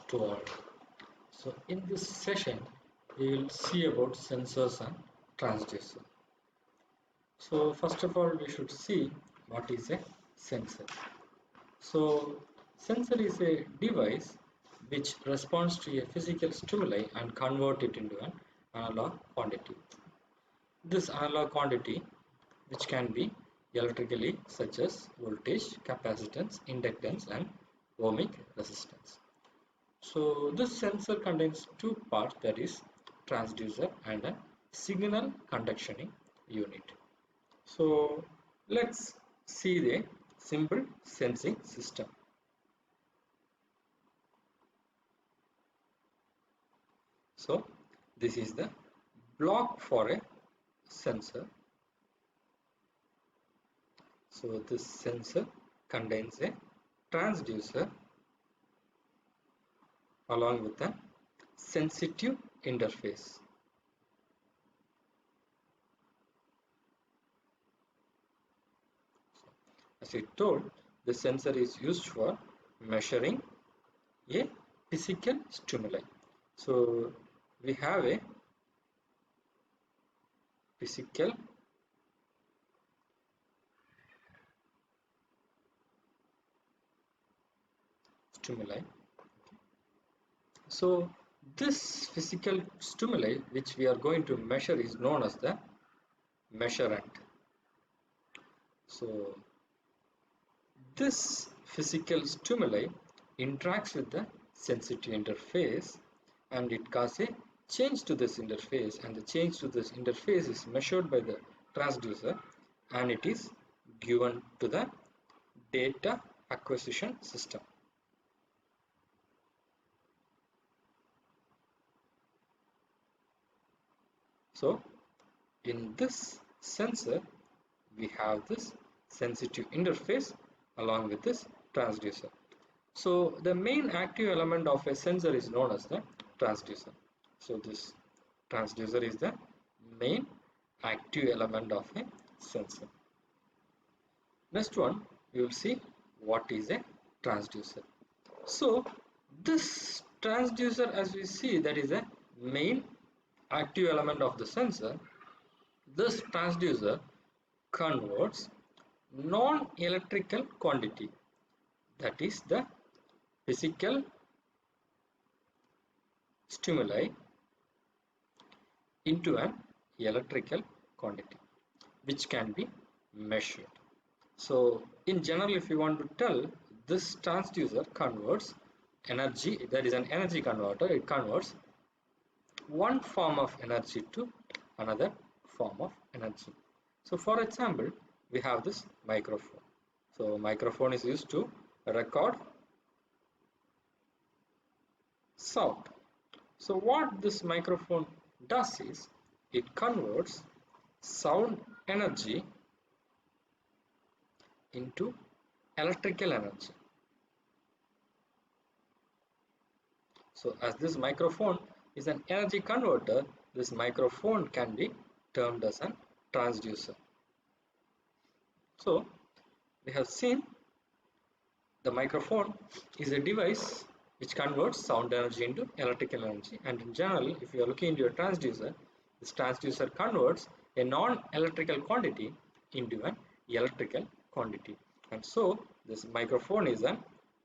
to all. So in this session we will see about sensors and transducer. So first of all we should see what is a sensor. So sensor is a device which responds to a physical stimuli and convert it into an analog quantity. This analog quantity which can be electrically such as voltage, capacitance, inductance and ohmic resistance. So this sensor contains two parts, that is transducer and a signal conductioning unit. So let's see the simple sensing system. So this is the block for a sensor. So this sensor contains a transducer along with a sensitive interface. As I told, the sensor is used for measuring a physical stimuli. So we have a physical stimuli. So this physical stimuli which we are going to measure is known as the measurand. So this physical stimuli interacts with the sensitive interface and it causes a change to this interface, and the change to this interface is measured by the transducer and it is given to the data acquisition system. So in this sensor we have this sensitive interface along with this transducer. So the main active element of a sensor is known as the transducer. So this transducer is the main active element of a sensor. Next one, we will see what is a transducer. So this transducer, as we see, that is a main active element of the sensor. This transducer converts non-electrical quantity, that is the physical stimuli, into an electrical quantity which can be measured. So in general, if you want to tell, this transducer converts energy, that is an energy converter. It converts one form of energy to another form of energy. So for example, we have this microphone. So microphone is used to record sound. So what this microphone does is it converts sound energy into electrical energy. So as this microphone is an energy converter, this microphone can be termed as a transducer. So we have seen the microphone is a device which converts sound energy into electrical energy, and in general, if you are looking into a transducer, this transducer converts a non-electrical quantity into an electrical quantity, and so this microphone is an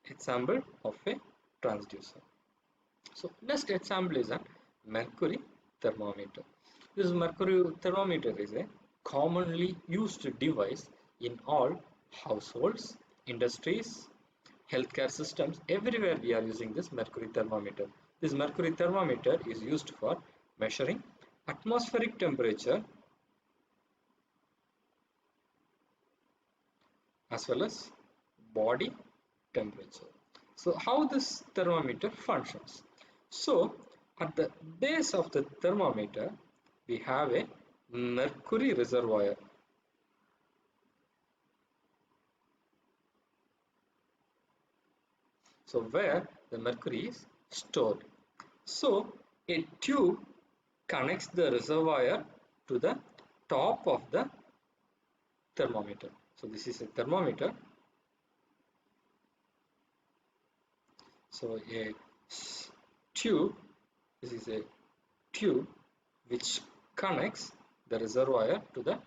example of a transducer. So next example is a mercury thermometer. This mercury thermometer is a commonly used device in all households, industries, healthcare systems. Everywhere we are using this mercury thermometer. This mercury thermometer is used for measuring atmospheric temperature as well as body temperature. So how this thermometer functions? So at the base of the thermometer we have a mercury reservoir. So where the mercury is stored. So a tube connects the reservoir to the top of the thermometer. So this is a thermometer. So a tube. This is a tube which connects the reservoir to the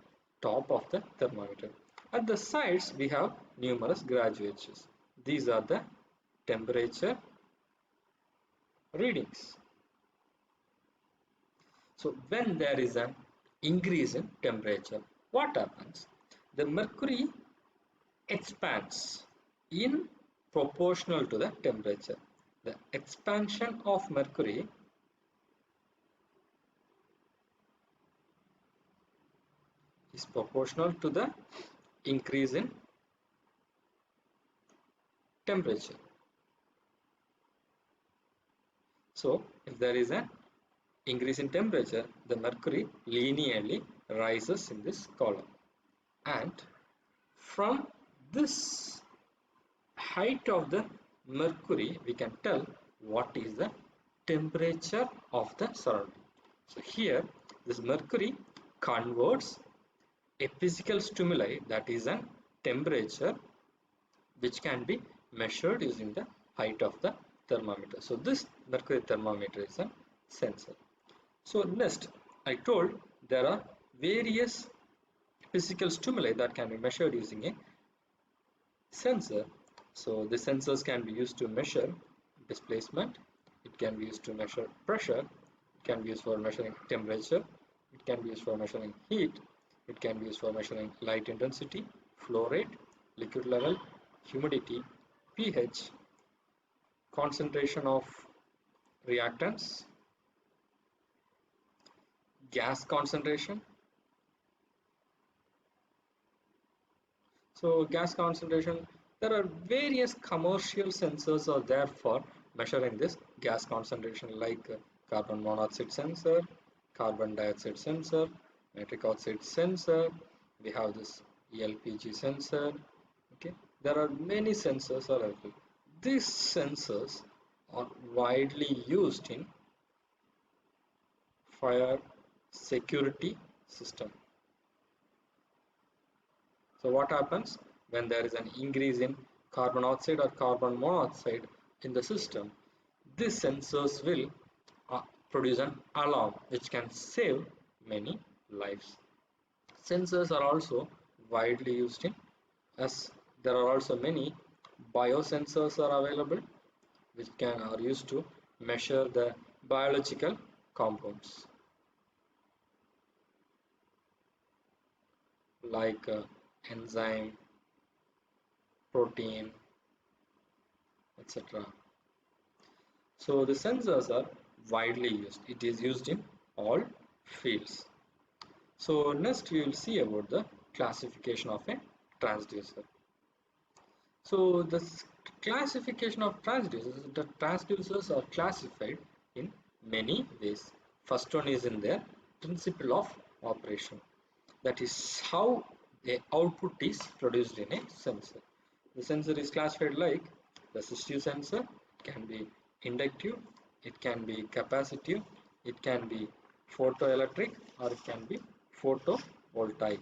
top of the thermometer. At the sides we have numerous graduates. These are the temperature readings. So when there is an increase in temperature, what happens? The mercury expands in proportional to the temperature. The expansion of mercury is proportional to the increase in temperature. So if there is an increase in temperature, the mercury linearly rises in this column, and from this height of the mercury we can tell what is the temperature of the surrounding. So here this mercury converts a physical stimuli, that is a temperature, which can be measured using the height of the thermometer. So this mercury thermometer is a sensor. So next, I told there are various physical stimuli that can be measured using a sensor. So the sensors can be used to measure displacement, it can be used to measure pressure, it can be used for measuring temperature, it can be used for measuring heat, it can be used for measuring light intensity, flow rate, liquid level, humidity, pH, concentration of reactants, gas concentration. So gas concentration, there are various commercial sensors are there for measuring this gas concentration, like carbon monoxide sensor, carbon dioxide sensor, nitric oxide sensor, we have this LPG sensor. Okay, there are many sensors available. These sensors are widely used in fire security system. So what happens when there is an increase in carbon oxide or carbon monoxide in the system? These sensors will produce an alarm which can save many lives. Sensors are also widely used in, as there are also many biosensors are available which are used to measure the biological compounds, like enzyme, protein, etc. So the sensors are widely used. It is used in all fields. So next we will see about the classification of a transducer. So the classification of transducers, the transducers are classified in many ways. First one is in their principle of operation. That is how the output is produced in a sensor. The sensor is classified like resistive sensor, it can be inductive, it can be capacitive, it can be photoelectric, or it can be photovoltaic.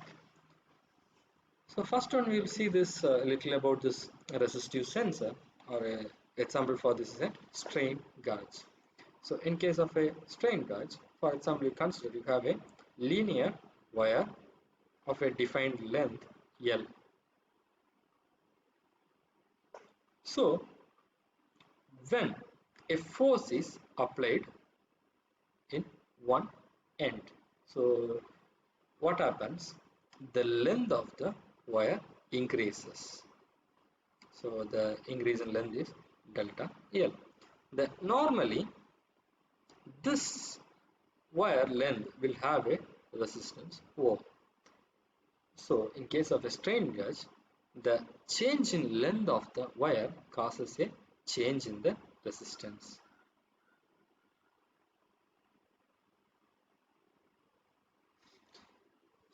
So first one we will see this little about this resistive sensor, or a example for this is a strain gauge. So in case of a strain gauge, for example, you consider you have a linear wire of a defined length L. So when a force is applied in one end, so what happens? The length of the wire increases. So the increase in length is delta L. Normally this wire length will have a resistance O. So in case of a strain gauge, the change in length of the wire causes a change in the resistance.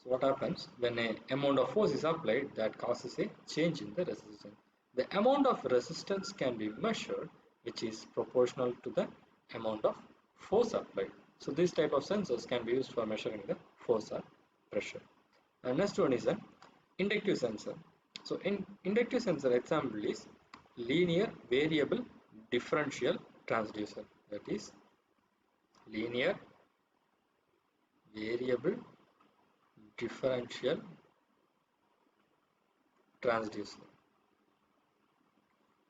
So what happens when an amount of force is applied, that causes a change in the resistance. The amount of resistance can be measured, which is proportional to the amount of force applied. So this type of sensors can be used for measuring the force or pressure. And next one is an inductive sensor. So in inductive sensor example is linear variable differential transducer, that is linear variable differential transducer.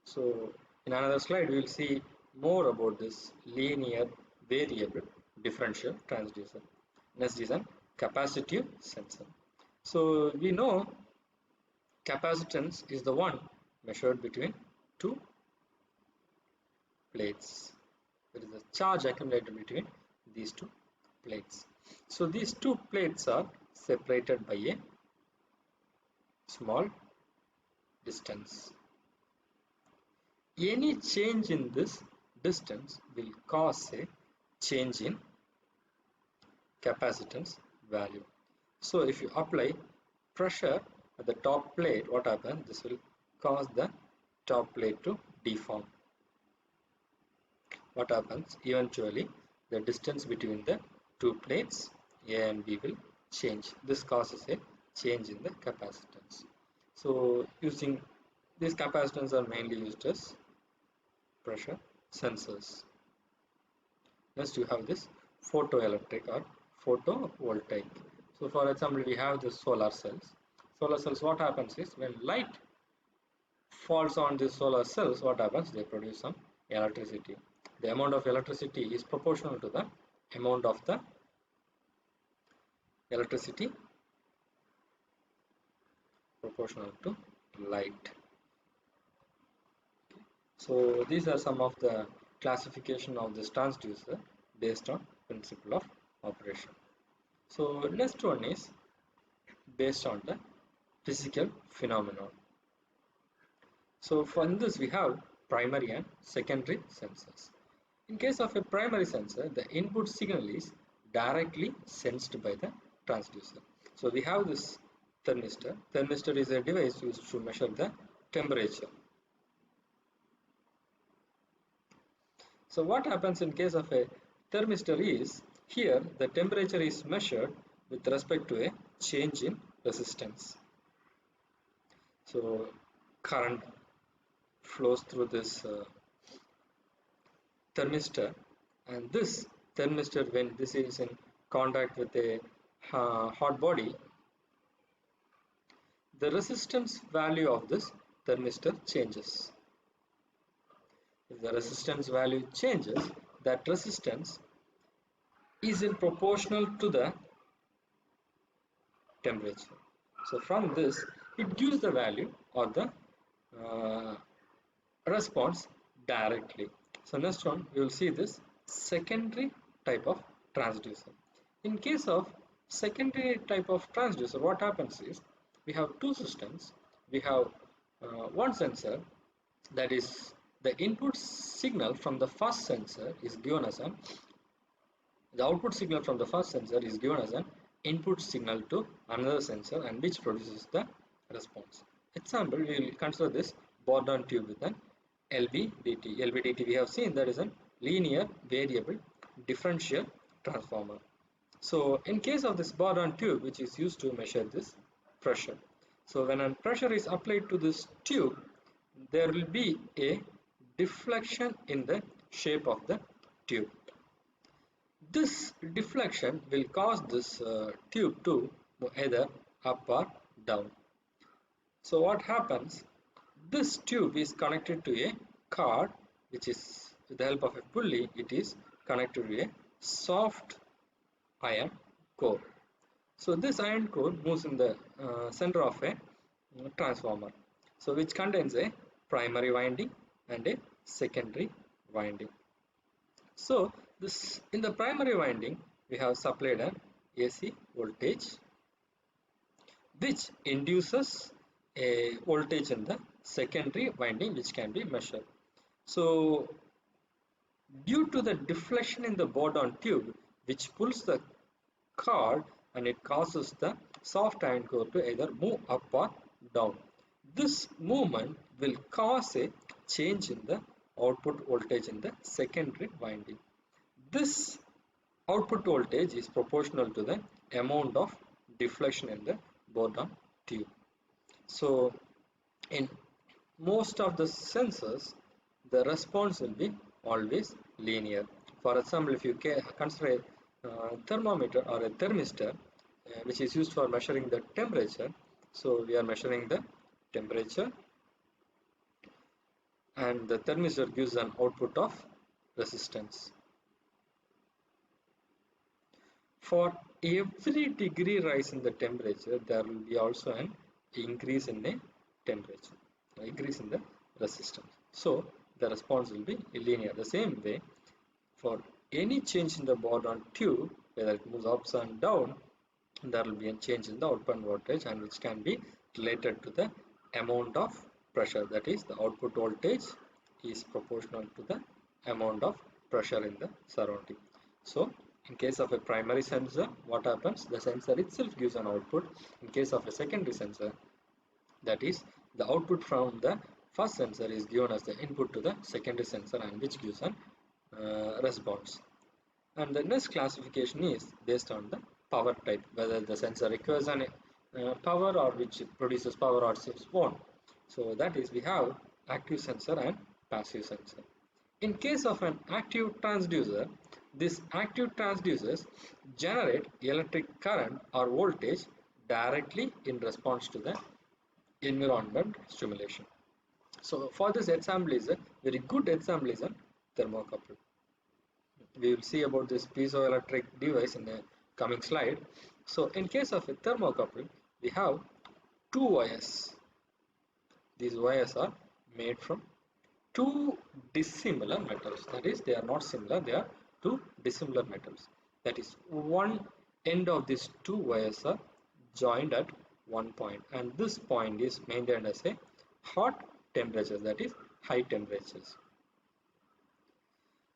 So in another slide we will see more about this linear variable differential transducer. Next is a capacitive sensor. So we know capacitance is the one measured between two plates. There is a charge accumulated between these two plates. So these two plates are separated by a small distance. Any change in this distance will cause a change in capacitance value. So if you apply pressure at the top plate, what happens? This will cause the top plate to deform. What happens? Eventually the distance between the two plates A and B will change. This causes a change in the capacitance. So using these capacitance are mainly used as pressure sensors. Next you have this photoelectric or photovoltaic. So for example we have the solar cells. Solar cells, what happens is when light falls on the solar cells, what happens? They produce some electricity. The amount of electricity is proportional to the amount of the electricity proportional to light. So these are some of the classification of this transducer based on principle of operation. So next one is based on the physical phenomenon. So for this we have primary and secondary sensors. In case of a primary sensor, the input signal is directly sensed by the transducer. So we have this thermistor. Thermistor is a device used to measure the temperature. So what happens in case of a thermistor is, here the temperature is measured with respect to a change in resistance. So current flows through this thermistor, and this thermistor, when this is in contact with a hot body, the resistance value of this thermistor changes. If the resistance value changes, that resistance is in proportional to the temperature. So from this it gives the value or the response directly. So next one you will see this secondary type of transducer. In case of secondary type of transducer, what happens is we have two systems. We have one sensor, that is the input signal from the first sensor is given as an the output signal from the first sensor is given as an input signal to another sensor, and which produces the response. Example, we will consider this Bourdon tube with an LVDT. LVDT we have seen that is a linear variable differential transformer. So in case of this Bourdon tube, which is used to measure this pressure, so when a pressure is applied to this tube, there will be a deflection in the shape of the tube. This deflection will cause this tube to move either up or down. So what happens? This tube is connected to a card, which is with the help of a pulley, it is connected to a soft iron core. So this iron core moves in the center of a transformer, so which contains a primary winding and a secondary winding. So this in the primary winding we have supplied an AC voltage which induces a voltage in the secondary winding, which can be measured. So due to the deflection in the Bourdon tube, which pulls the cord and it causes the soft iron core to either move up or down. This movement will cause a change in the output voltage in the secondary winding. This output voltage is proportional to the amount of deflection in the Bourdon tube. So in most of the sensors, the response will be always linear. For example, if you consider a thermometer or a thermistor, which is used for measuring the temperature, so we are measuring the temperature, and the thermistor gives an output of resistance. For every degree rise in the temperature, there will be also an increase in the temperature, increase in the resistance. So the response will be linear. The same way, for any change in the Bourdon tube, whether it moves up and down, there will be a change in the output voltage, and which can be related to the amount of pressure. That is, the output voltage is proportional to the amount of pressure in the surrounding. So in case of a primary sensor, what happens? The sensor itself gives an output. In case of a secondary sensor, that is, the output from the first sensor is given as the input to the secondary sensor, and which gives an response. And the next classification is based on the power type, whether the sensor requires an power or which produces power or its own. So that is, we have active sensor and passive sensor. In case of an active transducer, these active transducers generate electric current or voltage directly in response to the environment stimulation. So for this example is a very good example is a thermocouple. We will see about this piezoelectric device in the coming slide. So in case of a thermocouple, we have two wires. These wires are made from two dissimilar metals. That is, they are not similar, they are two dissimilar metals. That is, one end of these two wires are joined at one point, and this point is maintained as a hot temperature, that is high temperatures.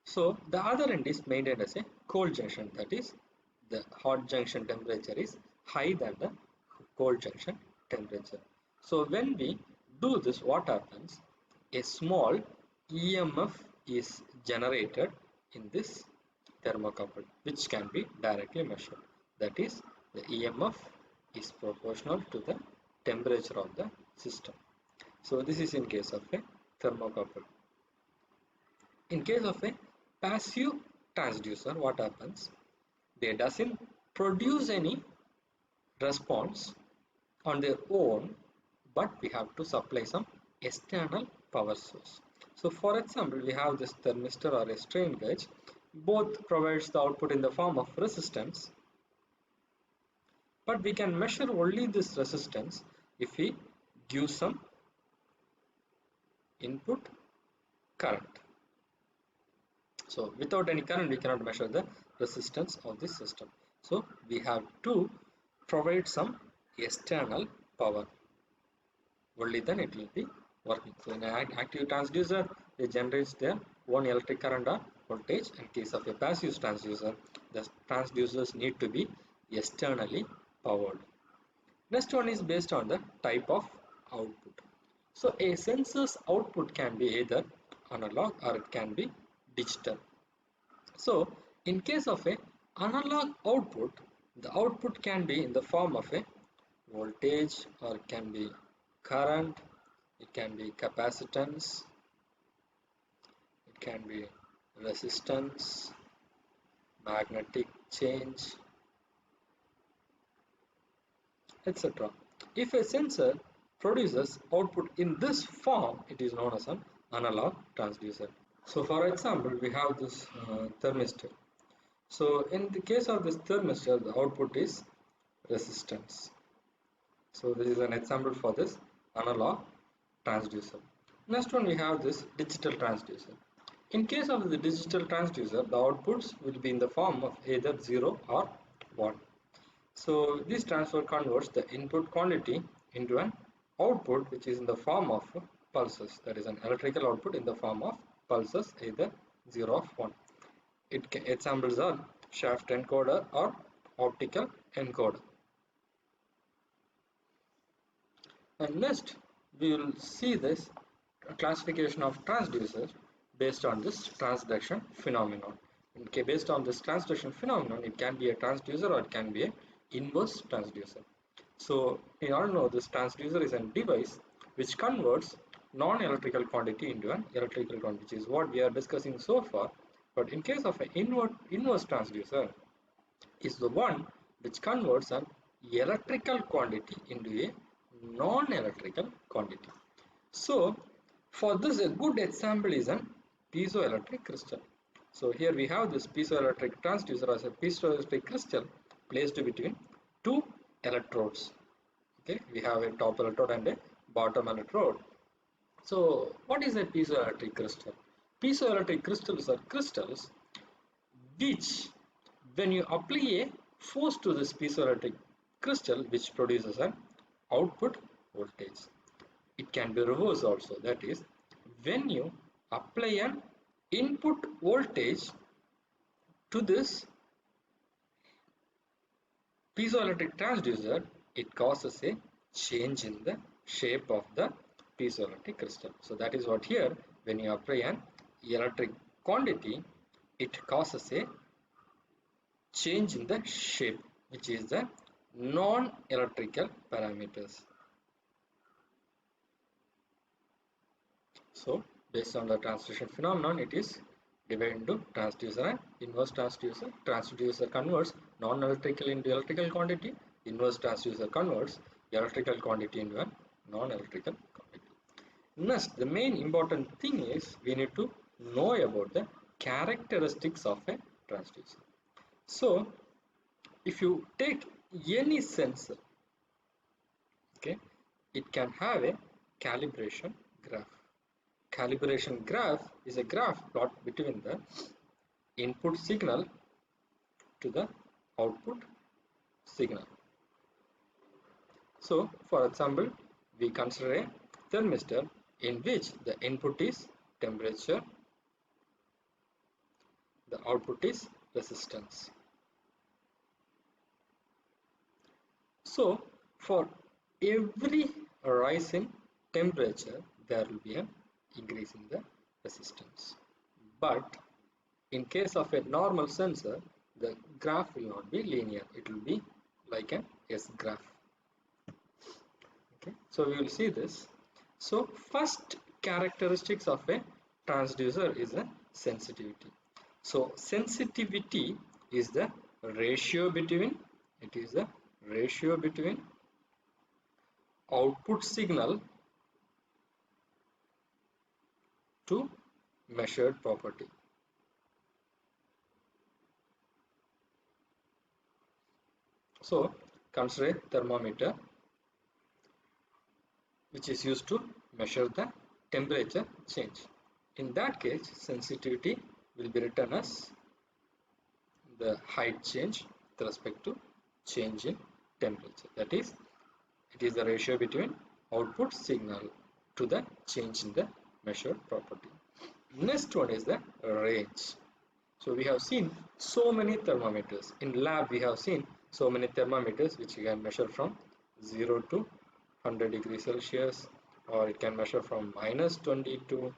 So the other end is maintained as a cold junction, that is the hot junction temperature is higher than the cold junction temperature. So when we do this, what happens? A small EMF is generated in this thermocouple, which can be directly measured. That is, the EMF is proportional to the temperature of the system. So this is in case of a thermocouple. In case of a passive transducer, what happens? They doesn't produce any response on their own, but we have to supply some external power source. So for example, we have this thermistor or a strain gauge. Both provides the output in the form of resistance, but we can measure only this resistance if we give some input current. So without any current, we cannot measure the resistance of this system. So we have to provide some external power. Only then it will be working. So in an active transducer, it generates their own electric current or voltage. In case of a passive transducer, the transducers need to be externally powered. Next one is based on the type of output. So a sensor's output can be either analog or it can be digital. So in case of a analog output, the output can be in the form of a voltage, or it can be current, it can be capacitance, it can be resistance, magnetic change, etc. If a sensor produces output in this form, it is known as an analog transducer. So for example, we have this thermistor. So in the case of this thermistor, the output is resistance. So this is an example for this analog transducer. Next one, we have this digital transducer. In case of the digital transducer, the outputs will be in the form of either 0 or 1. So this transfer converts the input quantity into an output which is in the form of pulses. That is an electrical output in the form of pulses, either 0 or 1. Examples are shaft encoder or optical encoder. And next, we will see this classification of transducers based on this transduction phenomenon. Okay, based on this transduction phenomenon, it can be a transducer or it can be an inverse transducer. So we all know this transducer is a device which converts non-electrical quantity into an electrical quantity, which is what we are discussing so far. But in case of an inverse transducer, is the one which converts an electrical quantity into a non-electrical quantity. So for this, a good example is an piezoelectric crystal. So here we have this piezoelectric transducer as a piezoelectric crystal placed between two electrodes. Okay, we have a top electrode and a bottom electrode. So what is a piezoelectric crystal? Piezoelectric crystals are crystals which, when you apply a force to this piezoelectric crystal, which produces an output voltage. It can be reversed also, that is, when you apply an input voltage to this piezoelectric transducer, it causes a change in the shape of the piezoelectric crystal. So that is what here, when you apply an electric quantity, it causes a change in the shape, which is the non-electrical parameters. So based on the transduction phenomenon, it is divided into transducer and inverse transducer. Transducer converts non-electrical into electrical quantity. Inverse transducer converts electrical quantity into a non-electrical quantity. Next, the main important thing is we need to know about the characteristics of a transducer. So if you take any sensor, okay, it can have a calibration graph. Calibration graph is a graph plot between the input signal to the output signal. So for example, we consider a thermistor in which the input is temperature, the output is resistance. So for every rise in temperature, there will be an increase in the resistance. But in case of a normal sensor, the graph will not be linear. It will be like an S graph. Okay, so we will see this. So first characteristics of a transducer is a sensitivity. So sensitivity is the ratio between, output signal to measured property. So consider a thermometer which is used to measure the temperature change. In that case, sensitivity will be written as the height change with respect to change in temperature. That is, it is the ratio between output signal to the change in the measured property. Next one is the range. So we have seen so many thermometers. In lab we have seen so many thermometers which you can measure from 0 to 100 degrees Celsius, or it can measure from -20 to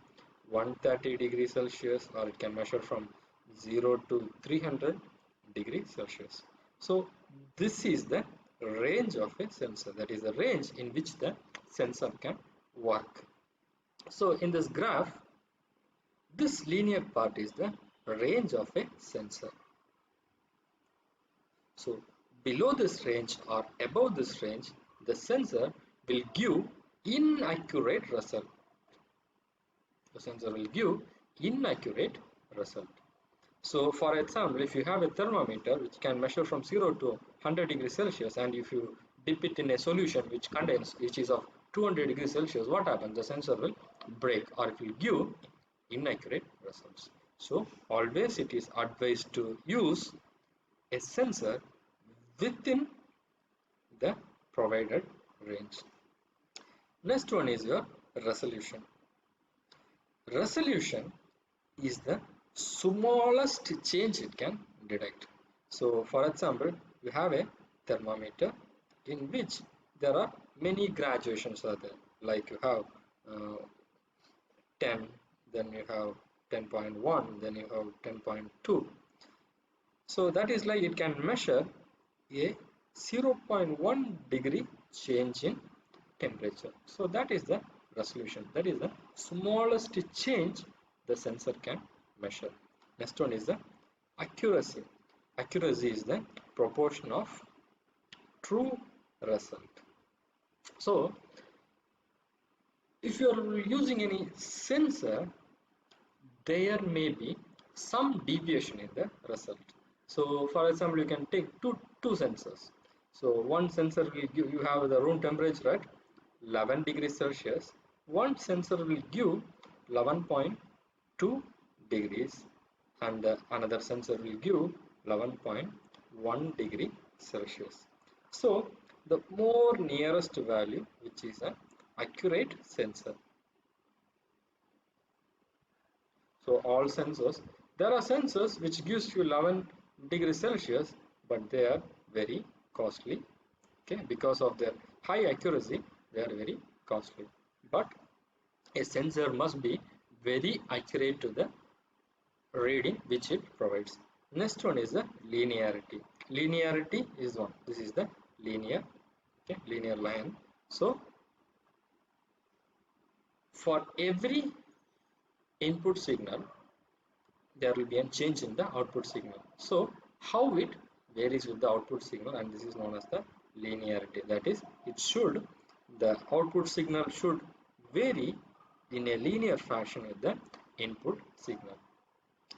130 degrees Celsius, or it can measure from 0 to 300 degrees Celsius. So this is the range of a sensor, that is the range in which the sensor can work. So in this graph, this linear part is the range of a sensor. So below this range or above this range, the sensor will give inaccurate result. The sensor will give inaccurate result. So for example, if you have a thermometer which can measure from 0 to 100 degrees Celsius, and if you dip it in a solution which is of 200 degrees Celsius, what happens? The sensor will break, or it will give inaccurate results. So always it is advised to use a sensor within the provided range. Next one is your resolution. Resolution is the smallest change it can detect. So for example, you have a thermometer in which there are many graduations are there, like you have 10, then you have 10.1, then you have 10.2. So that is like it can measure a 0.1 degree change in temperature. So that is the resolution. That is the smallest change the sensor can measure. Next one is the accuracy. Accuracy is the proportion of true result. So if you are using any sensor, there may be some deviation in the result. So for example, you can take two sensors. So one sensor will give, you have the room temperature at 11 degrees Celsius. One sensor will give 11.2 degrees and another sensor will give 11.1 degree Celsius. So the more nearest value, which is an accurate sensor. So all sensors, there are sensors which gives you 11 degrees Celsius, but they are very costly. Okay, because of their high accuracy, they are very costly. But a sensor must be very accurate to the reading which it provides. Next one is the linearity. Linearity is one. This is the linear, okay, linear line. So for every input signal, there will be a change in the output signal. So how it varies with the output signal, and this is known as the linearity. That is, the output signal should vary in a linear fashion with the input signal.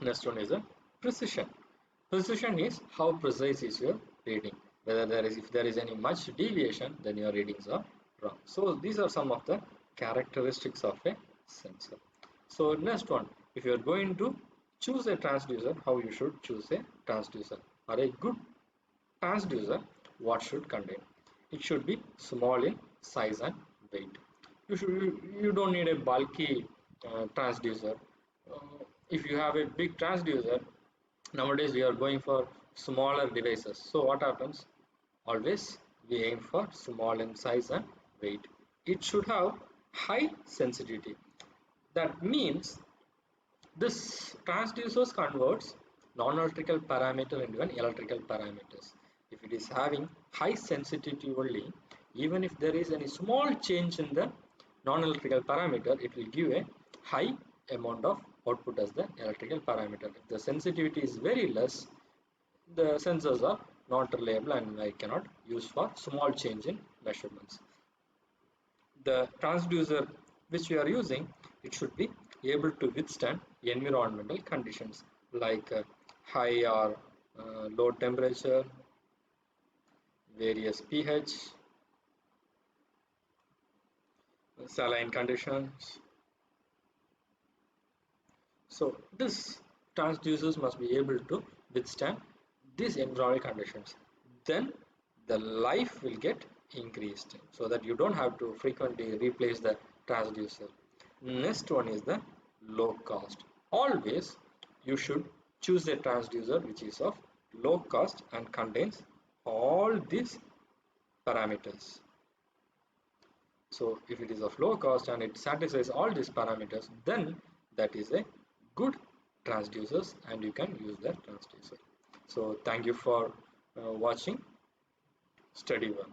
Next one is the precision. Precision is how precise is your reading. If there is any much deviation, then your readings are wrong. So these are some of the characteristics of a sensor. So next one, if you are going to choose a transducer, how you should choose a transducer, or a good transducer, what should contain? It should be small in size and weight. You don't need a bulky transducer. If you have a big transducer, nowadays we are going for smaller devices. So what happens? Always we aim for small in size and weight. It should have high sensitivity. That means this transducers converts non-electrical parameter into an electrical parameters. If it is having high sensitivity only, even if there is any small change in the non-electrical parameter, it will give a high amount of output as the electrical parameter. If the sensitivity is very less, the sensors are not reliable and I cannot use for small change in measurements. The transducer which we are using, it should be able to withstand environmental conditions like high or low temperature, various pH, saline conditions. So this transducers must be able to withstand these environmental conditions. Then the life will get increased so that you don't have to frequently replace the transducer. Next one is the low cost. Always you should choose a transducer which is of low cost and contains all these parameters. So if it is of low cost and it satisfies all these parameters, then that is a good transducers and you can use that transducer. So thank you for watching. Study well.